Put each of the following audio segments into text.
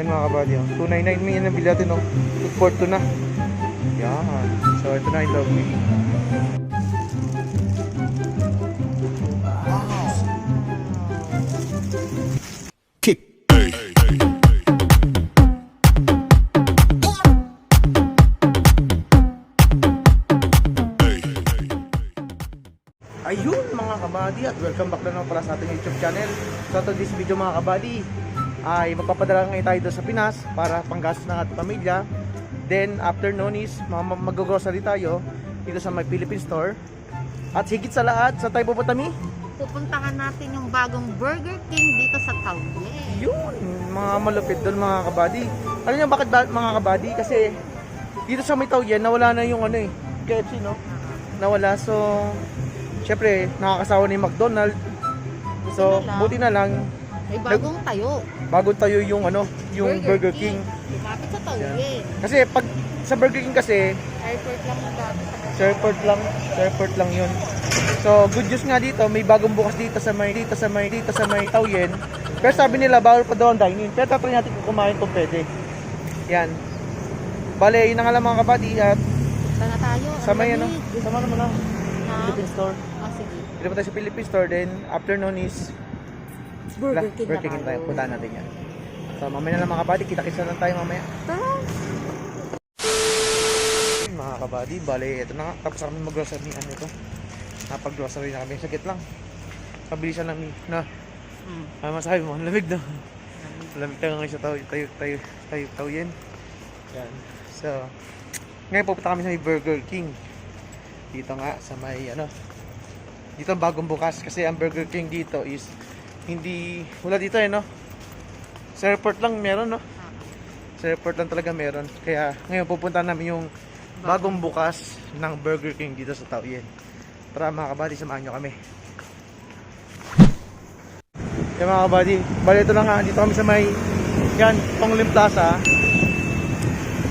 Yan mga kabady. 299 may nabili natin, no? 242 na. Yan. So, ito na yung log me. Kick. Ayun mga kabady, at welcome back na naman pala sa ating YouTube channel. So to this video mga kabady, ay magpapadala ngayon tayo doon sa Pinas para panggastos ng ating pamilya. Then after noon is mag-grocery tayo dito sa may Philippine store. At higit sa lahat, sa tayo pupunta mi? Pupuntahan natin yung bagong Burger King dito sa Taoyuan. Yun, mga malupit doon mga kabady. Alam niyo bakit mga kabady? Kasi dito sa may Taoyuan nawala na yung ano eh, KFC, no? Nawala, so syempre nakakasawa ni McDonald's. So buti na lang May bagong tayo. bagong tayo yung ano, yung Burger King. Lumapit sa Taoyuan. Kasi pag sa Burger King kasi Airport lang na dati. airport lang yun. So good news nga dito, may bagong bukas dito sa may Taoyuan. Pero sabi nila bawal pa daw ang dine-in. Pero tatry natin kung kumain kung pwede. Yan. Bale, yun na nga lang mga kabady, at Sana tayo. sa may ano, sama naman lang Ha? Philippine store. Sige. Dito pa tayo sa Philippine store, then afternoon is Burger King Burger King tayo. Puntahan natin yan. So mamaya na lang mga kabady, kita-kita lang tayo mamaya. Mga kabady, bale, ito na nga. Tapos kami mag-grocery ito. Napag-grocery na kami. Sakit lang. Pabilisan lang na. Ano masabi mo? Ang lamig na. Lamig tayo ngayon sa Taoyuan. Yan. So, ngayon pupunta kami sa may Burger King. Dito nga sa may ano. Dito ang bagong bukas kasi ang Burger King dito is hindi, wala dito no. Sa airport lang meron, no. Sa airport lang talaga meron. Kaya ngayon pupunta namin yung bagong bukas ng Burger King dito sa Taoyuan. Para mga kabady, samahan nyo kami. Kaya mga kabady, bali ito lang nga, dito kami sa may yan, Tonglim Plaza.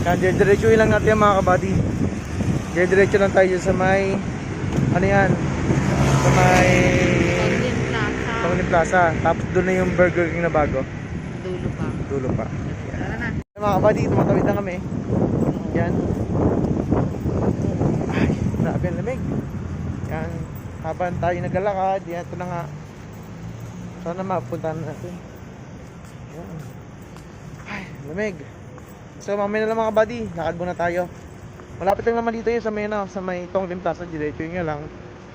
Yan, diretsuhin lang natin mga kabady. Diretso lang tayo sa may ano yan, sa may Tonglim Plaza. Tapos doon na yung Burger King na bago. Dulo pa. Tara na. Mga kabady, tumatawid na kami. Yan. Ay, grabe ang lamig. Yan, habang tayo naglalakad, yan, ito na nga. Sana mapuntahan natin. Yan. Ay, lamig. So mamaya na lang mga buddy, lakad muna tayo. Malapit lang naman dito yun sa may, sa may Tonglim Plaza, diretso yun lang.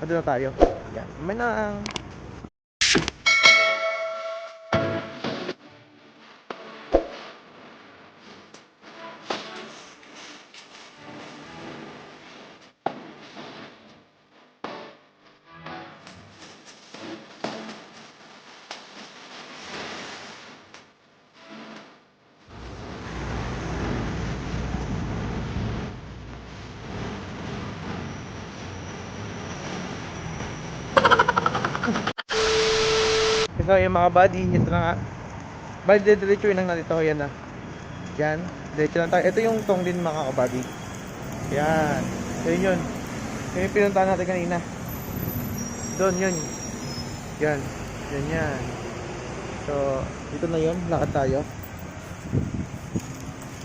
Doon na tayo. Yan, mamaya na lang. So yung mga buddy, ito na nga. Bali, diretso yun lang natin ito. Yan na. Yan. Diretso lang tayo. Ito yung Tonglim mga kabady. Yan. Yun yun. Yun yung pinuntahan natin kanina. Doon yun. Yan. Yan yan. So, dito na yun. Lakad tayo.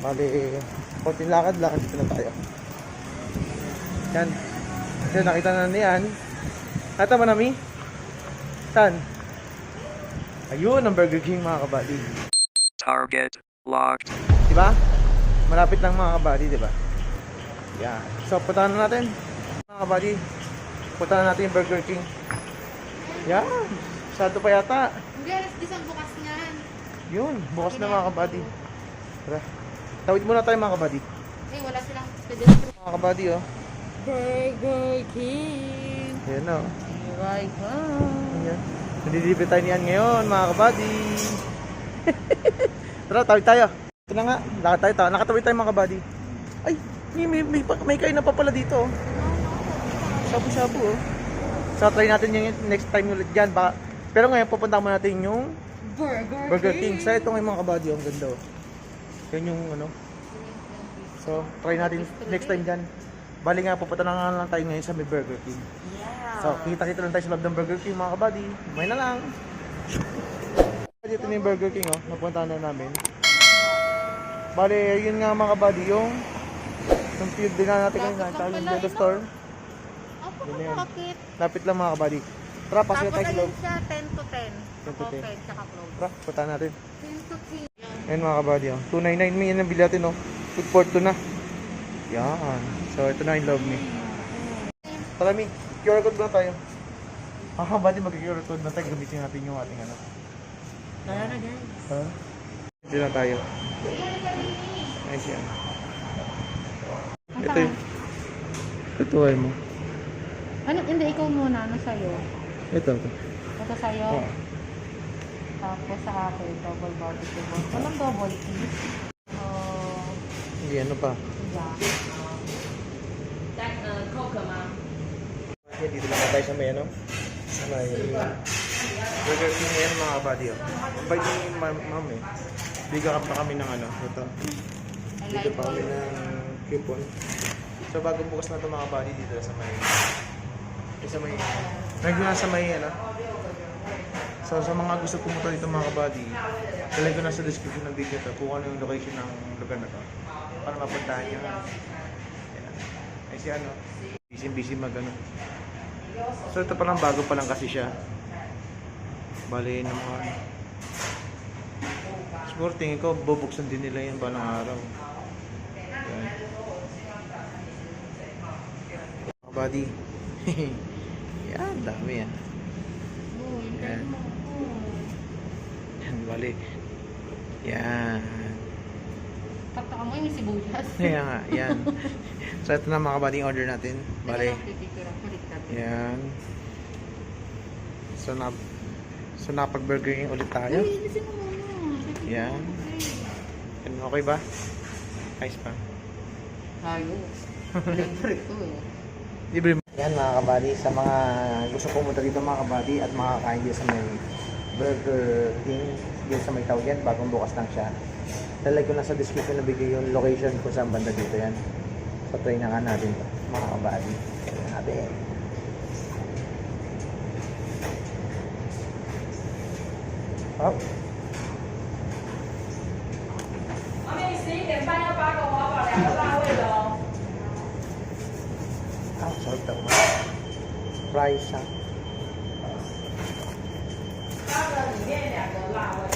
Bali, konting lakad. Dito na tayo. Yan. Kasi nakita na niyan. Ata mo nami? Saan? Ayun ang Burger King mga kabady. Target locked. Diba? Malapit lang mga kabady, diba? Yan. So, puntahan na natin. Mga kabady, puntahan na natin yung Burger King. Yan. Sado pa yata. Hindi, alas 10 ang bukas niyan. Yun. Bukas na mga kabady. Tara. Tawid muna tayo mga kabady. Eh, wala silang pedestrian. Mga kabady, oh. Burger King. Yan na, oh. Here I come. Yan. Nandidibit tayo niyan ngayon mga kabady. Tara, tawid tayo. Ito na nga. Lakad tayo. Nakatawid tayo mga kabady. Ay, may kain na pa pala dito, oh. Shabu-shabu, oh. So, try natin yung next time ulit dyan. Pero ngayon, pupunta mo natin yung Burger King. So, ito ngayon mga kabady, oh. Ang ganda, oh. Yan yung ano. So, try natin next time dyan. Bali nga, pupunta na nga lang tayo ngayon sa may Burger King. Yeah. So, kita-kita lang tayo sa loob ng Burger King mga kabady. May na lang. Dito na yung Burger King, oh. Napunta na namin. Bale, yun nga mga kabady, yung field din na natin Lapit kanina. lang Tawag yung pala, Dito eh, no? store. Apo, Yun na yan. bakit? Lapit lang mga kabady. Tara, pasok Tapos tayo sa ayun loob. siya, 10 to 10. 10 to 10. Open, tsaka close. Tara, punta natin. 10 to 10. Ayan mga kabady, oh. 299 may yan ang bili natin, oh. Food court to na. Yan. So, ito na yung love me. Tara, mi. QR code muna tayo. Ah, kabady, mag-QR code na tayo. Gamitin natin yung ating ano. Tara na guys. Ha? Dito na tayo. Ayos yan. Ito yung... Tutuway mo. Ano, hindi, ikaw muna. Ano sa'yo? Ito. Ito sa'yo. Oo. Tapos sa akin, double barbecue ball. Walang double cheese. Hindi, ano pa? Yeah. Okay, dito lang tayo sa may ano? Sa may... Burger King ngayon mga kabady, oh. Ang bait ni ma'am eh. Bigyan pa kami ng ano. Ito. Bigyan pa kami ng coupon. So bagong bukas na ito mga kabady dito sa may... Sa may... Nagdala sa may ano? So sa mga gusto pumunta dito mga kabady, talagay ko na sa description ng video to kung ano yung location ng lugar na to para mapuntahan nyo. Ayan. Ay si ano, busy mag ano. So ito palang bago pa lang kasi siya. Bali naman. Siguro tingin ko bubuksan din nila yan balang araw. Ayan. Mga buddy. Yan, dami yan. Yan. Yan, bali. Yan. Tapos mo yung sibuyas. Kaya nga, yan. So ito na mga kabady yung order natin. Bali. Yan. So napag-burger yung ulit tayo. Uy, ilisin mo muna. Yan. Yan, okay ba? Ayos pa. Ayos. Libre ito eh. Libre mo. Yan mga kabady, sa mga gusto pumunta dito mga kabady at makakain dito sa may Burger King dito sa may tawag yan, bagong bukas lang siya. Lalagay ko na sa description na bigay yung location kung saan banda dito yan. So try na nga natin ito mga kabady. Natin. Up. 阿妹11:30要8个华堡2个辣味的哦。 Ah, sarap daw. Price ha. 8个里面2个辣味。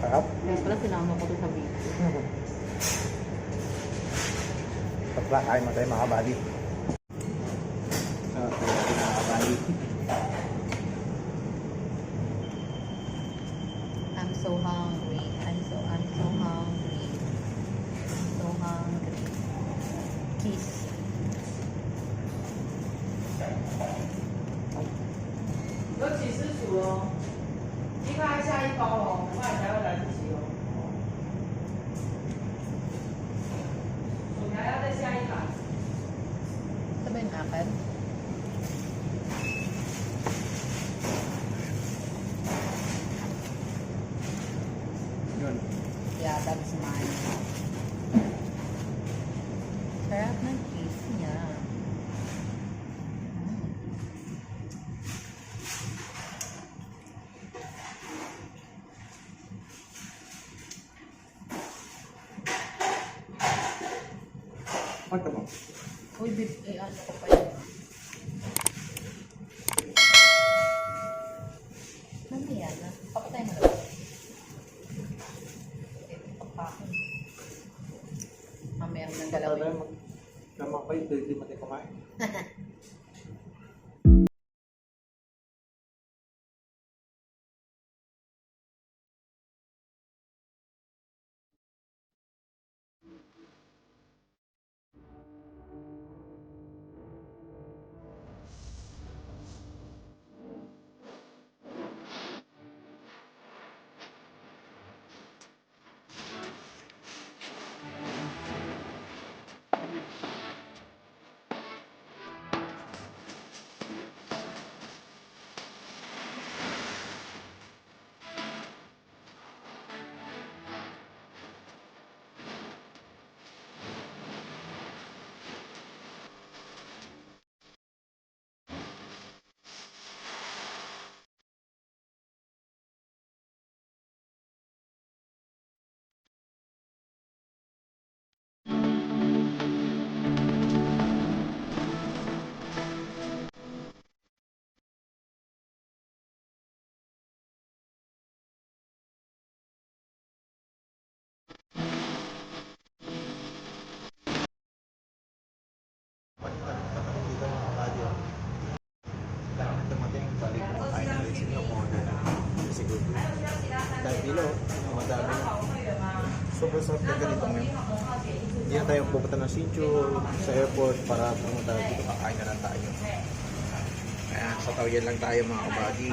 Sarap. Kaya pala sinama ko doon sa video. Tapos kain mo tayo mga kabady. So, tayo mga kabady. I'm so hungry. I'm so hungry. So hungry. Kiss. 有几只鼠哦，鸡块下一包哦，不然才会来不及哦。薯条要再下一把。 Sabihin akin. Yun. Yeah, that's mine. Sarap ng cheese niya. Ano mo? Uy, beef, ano ko pa yun. Mamaya na. Pakatay mo na. Pagpapakon. Mamaya ng galawin. Naman kayo, hindi mo tayo kumain. sobrang sarap na ganito ngayon. Hindi na tayo pupunta ng Sinchon sa airport para pumunta dito, kakain na lang tayo. Kaya sa Taoyuan lang tayo mga kabady.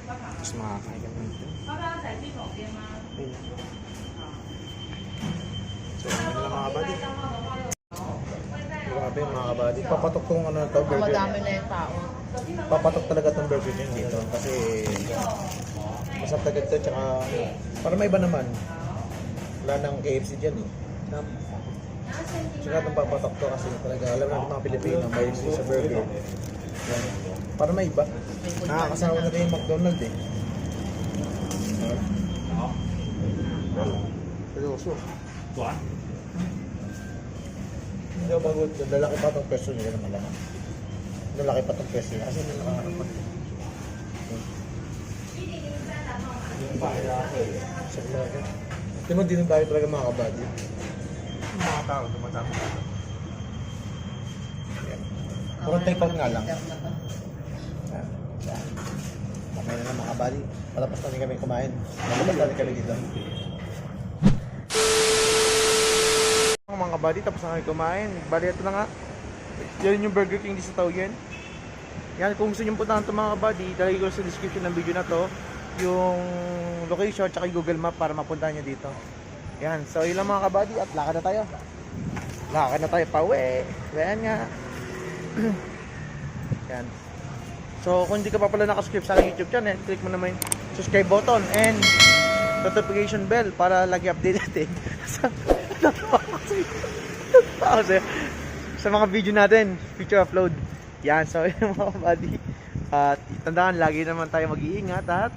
Tapos makakain ka naman dito. Ayun. So, ano lang mga kabady. Grabe mga kabady. Papatok tong ano na to, burger. Madami na yung tao. Papatok talaga tong burger din dito. Kasi masarap talaga ito. Tsaka para may iba naman. Wala nang KFC dyan eh. Tsaka itong papatok to kasi talaga alam natin mga Pilipino may sa burger. Yan. Para may iba. Nakakasawa na rin yung McDonald's eh. Seryoso. Hindi ako bago, lalaki pa itong peso nila naman naman. Lalaki pa itong peso nila kasi nalakarap pa. Sa talaga. Tingnan mo din tayo talaga mga kabady. Mga tao, dumadami ka. Puro take out nga lang. Mamaya na lang mga kabady. Palapas na rin kami kumain. Malabas na rin kami dito. Mga kabady, tapos na kami kumain. Bali, ito na nga. Yan yung Burger King dito sa Taoyuan. Yan, kung gusto nyo puntahan ito mga kabady, talagay ko sa description ng video na to yung location at Google Map para mapuntahan nyo dito. Yan, so yun lang mga kabady at lakad na tayo. Lakad na tayo pa uwi. Yan nga. Yan. So kung hindi ka pa pala nakasubscribe sa aking YouTube channel, click mo naman yung subscribe button and notification bell para lagi updated eh. Sa mga video natin, future upload. Yan, so yun mga kabady. At tandaan, lagi naman tayo mag-iingat at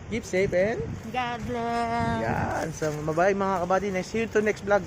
keep safe and God bless. yan. So, bye-bye mga kabady. See you to next vlog.